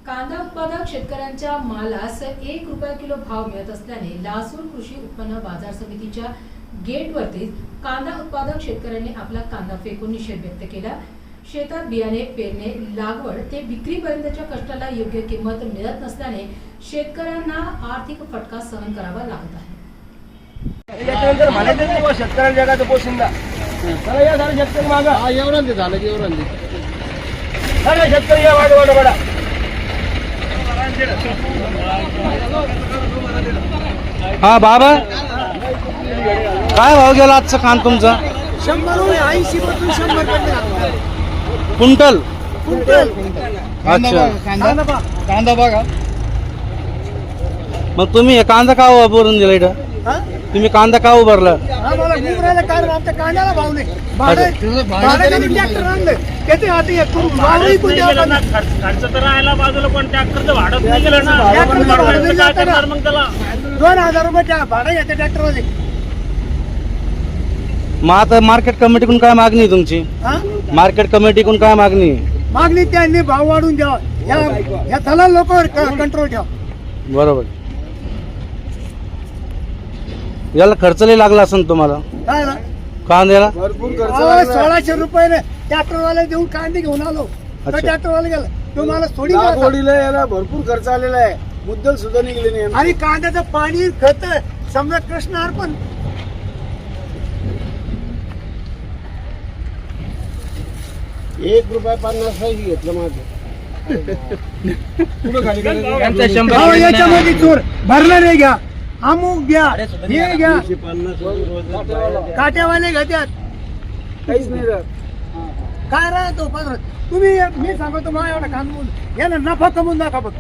कांदा उत्पादक शेतकऱ्यांच्या मालास 1 रुपया किलो भाव मिळत असल्याने लासूर कृषी उत्पन्न बाजार समितीच्या गेटवरतीच कांदा उत्पादक शेतकऱ्यांनी आपला कांदा फेकून निषेध व्यक्त केला। शेतात बियाणे पेरणे लागवड ते विक्रीपर्यंतच्या कष्टाला योग्य किंमत मिळत नसल्याने शेतकऱ्यांना आर्थिक फटका सहन करावा लागत आहे। याच्यानंतर म्हणायचं शेतकऱ्यांच्या जगाचं पोशिंदा चला या सारे शेतकरी मागा एवढं ते झालं की एवढं सगळे शेतकरी या वाढ वाढ वाढा। हा बाबा काय भाव गेला आजचा कांदा तुमचा? 180 पासून 100 पर्यंत क्विंटल। अच्छा कांदा बघा। मग तुम्ही हे कांदा का उभारून दिला इथं? तुम्ही कांदा का उभारला? आम्हाला गुजरायला कारण आमच्या कांद्याला भाव नाही। भाडं ट्रॅक्टर आणलं त्याचे हाती खर्च तर राहायला बाजूला पण ट्रॅक्टरचं भाडं नाही गेलं ना। मग त्याला 2000 रुपये भाडं येते ट्रॅक्टरमध्ये। मग आता मार्केट कमिटीकडून काय मागणी आहे तुमची? मार्केट कमिटीकडून काय मागणी आहे? मागणी त्यांनी भाव वाढून द्यावा, या दलाल लोकांवर कंट्रोल ठेवा। बरोबर। याला खर्च लय लागला असेल तुम्हाला काय ना कांद्याला? भरपूर खर्च 1600 रुपये ट्रॅक्टरवाला देऊन कांदे घेऊन आलो तर ट्रॅक्टरवाला गेला तो मला सोडी याला भरपूर खर्च आलेला आहे। मुद्दल सुद्धा निघले नाही आणि कांद्याचं पाणी खत समजा कृष्ण अर्पण 1 रुपया 50 पैसे घेतलं माझं याच्यामध्ये चोर भरलं नाही घ्या अमुक घ्या हे घ्या काट्यावाले घेतात काहीच नाही काय राहतो 15 तुम्ही मी सांगतो माझ्या एवढा कांदून याला नफा कमवून दाखवा फक्त।